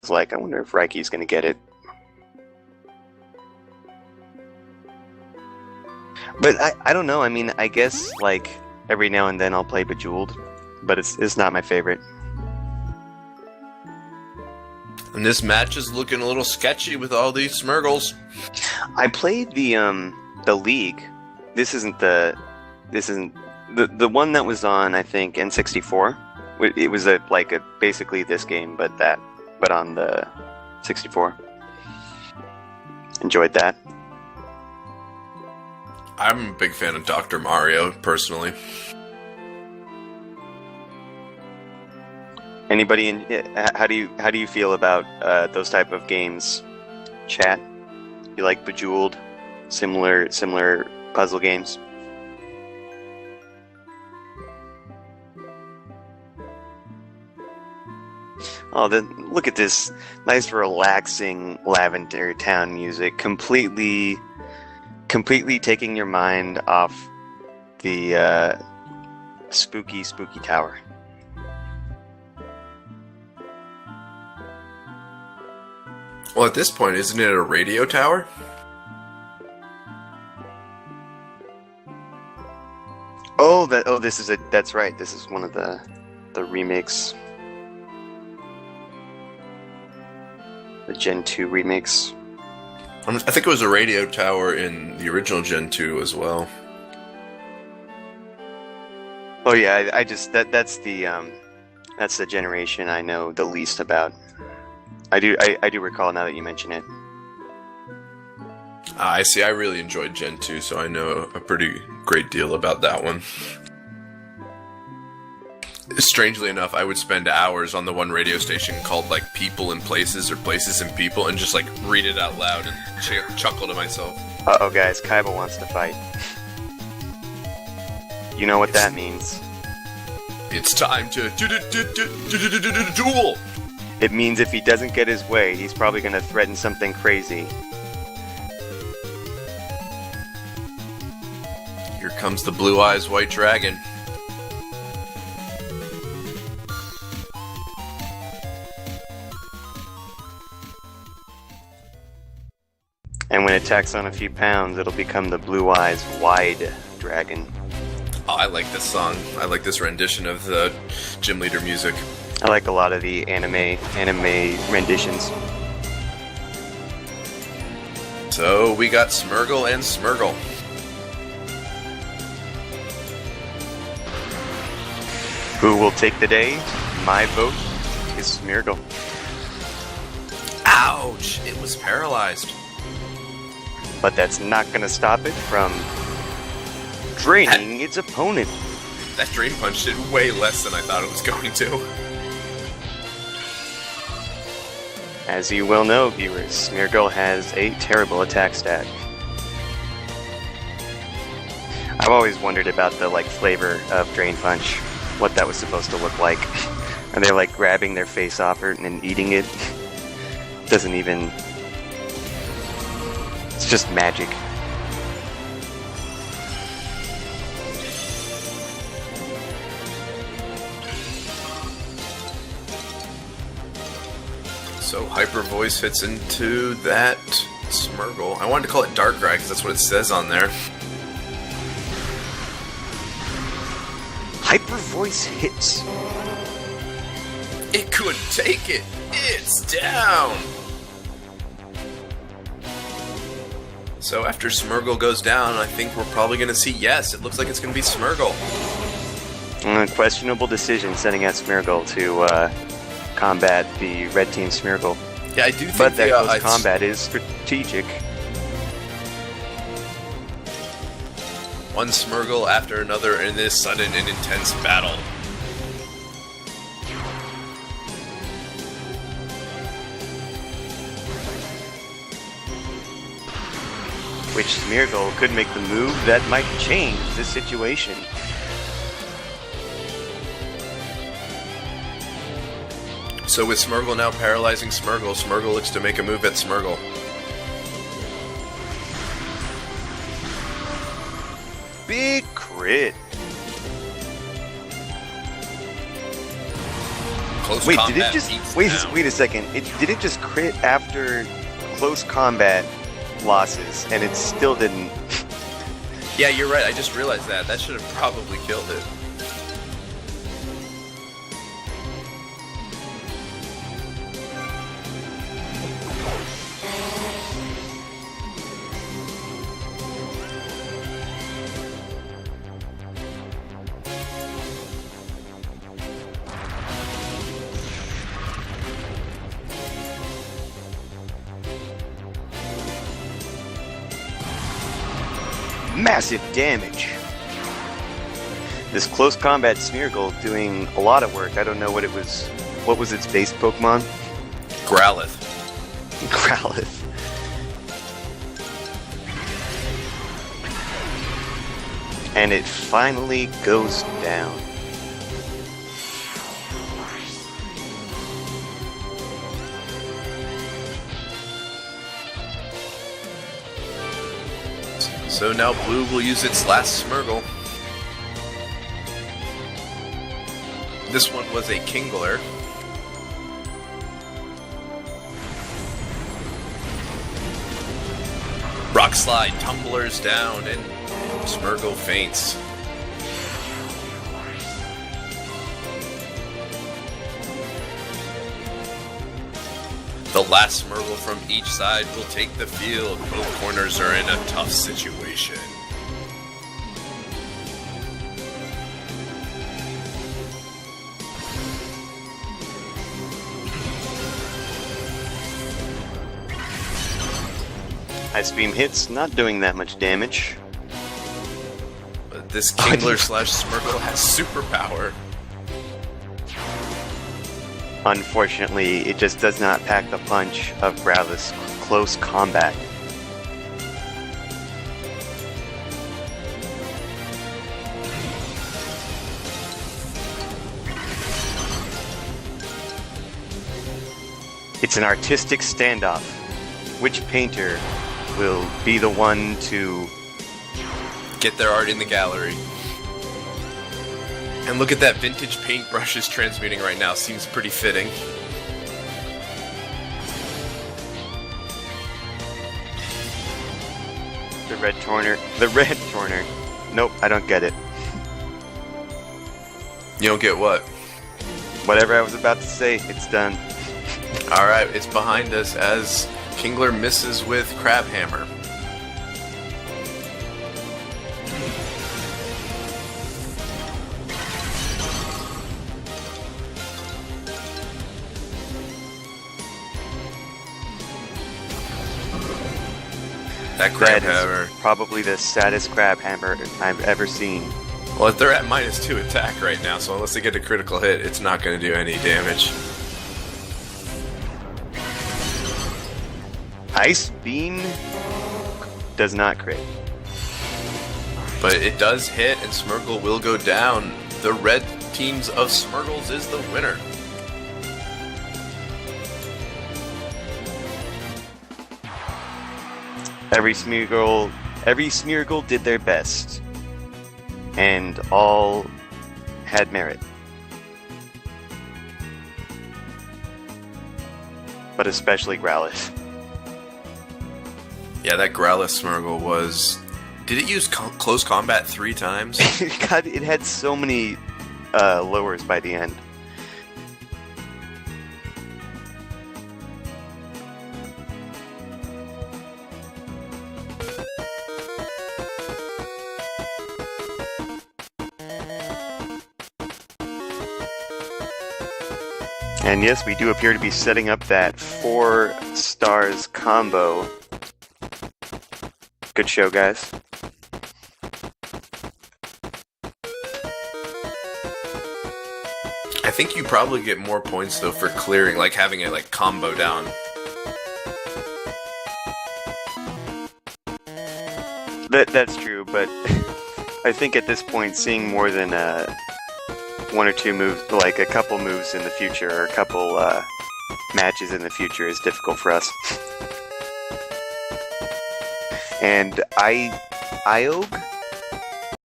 was like, I wonder if Reiki's going to get it. But I don't know. I mean, I guess like every now and then I'll play Bejeweled, but it's not my favorite. And this match is looking a little sketchy with all these Smurgles. I played the League. This isn't the one that was on, I think, N64. It was basically this game, but on the 64. Enjoyed that. I'm a big fan of Dr. Mario, personally. Anybody how do you feel about those type of games? Chat? You like Bejeweled? Similar puzzle games? Oh, look at this nice, relaxing Lavender Town music. Completely taking your mind off the spooky tower. Well, at this point, isn't it a radio tower? That's right. This is one of the remakes. The Gen 2 remakes. I think it was a radio tower in the original Gen 2 as well. Oh yeah, that's the generation I know the least about. I do recall now that you mention it. I see. I really enjoyed Gen 2, so I know a pretty great deal about that one. Strangely enough, I would spend hours on the one radio station called like People and Places or Places and People and just like read it out loud and chuckle to myself. Uh-oh guys, Kaiba wants to fight. You know what that means. It's time to duel! It means if he doesn't get his way, he's probably going to threaten something crazy. Here comes the Blue Eyes White Dragon. And when it tacks on a few pounds, it'll become the Blue Eyes Wide Dragon. Oh, I like this song. I like this rendition of the gym leader music. I like a lot of the anime renditions. So we got Smurgle and Smurgle. Who will take the day? My vote is Smeargle. Ouch! It was paralyzed. But that's not going to stop it from draining its opponent. That Drain Punch did way less than I thought it was going to. As you well know, viewers, Smeargle has a terrible attack stat. I've always wondered about the flavor of Drain Punch, what that was supposed to look like. Are they grabbing their face off it and eating it? Doesn't even... It's just magic. So Hyper Voice fits into that Smurgle. I wanted to call it Darkrai because that's what it says on there. Hyper Voice hits. It couldn't take it. It's down. So after Smurgle goes down, I think we're probably going to see yes. It looks like it's going to be Smurgle. Questionable decision sending out Smeargle to combat the red team Smeargle. Yeah, I do think but that close combat is strategic. One Smurgle after another in this sudden and intense battle. Which Smeargle could make the move that might change the situation. So with Smurgle now paralyzing Smurgle, Smurgle looks to make a move at Smurgle. Big crit. Close Wait, combat did it just beats wait? down. Wait a second. Did it just crit after close combat losses, and it still didn't? Yeah, you're right. I just realized that. That should have probably killed it. Massive damage. This close combat Smeargle doing a lot of work. I don't know what it was. What was its base Pokemon? Growlithe. Growlithe. And it finally goes down. So now Blue will use its last Smeargle. This one was a Kingler. Rock Slide tumblers down and Smeargle faints. The last Smeargle from each side will take the field. Both corners are in a tough situation. Ice Beam hits, not doing that much damage. But this Kingler slash Smeargle has superpower. Unfortunately, it just does not pack the punch of Growlithe's close combat. It's an artistic standoff. Which painter will be the one to Get their art in the gallery. And look at that vintage paintbrushes transmuting right now. Seems pretty fitting. the red Torner? The red Torner. Nope, I don't get it. You don't get what? Whatever I was about to say, it's done. Alright, it's behind us as Kingler misses with Crabhammer. That Crabhammer. That is probably the saddest Crabhammer I've ever seen. Well, they're at -2 attack right now, so unless they get a critical hit, it's not going to do any damage. Ice Beam does not crit. But it does hit, and Smeargle will go down. The red teams of Smeargles is the winner. Every Smeargle did their best. And all had merit. But especially Growlithe. Yeah, that Growlithe Smeargle was... Did it use close combat 3 times? God, it had so many lowers by the end. And yes, we do appear to be setting up that 4 stars combo. Good show, guys. I think you probably get more points, though, for clearing, like having it, like, combo down. That's true, but I think at this point, seeing more than 1 or 2 moves, like a couple moves in the future, or a couple matches in the future is difficult for us. And Iog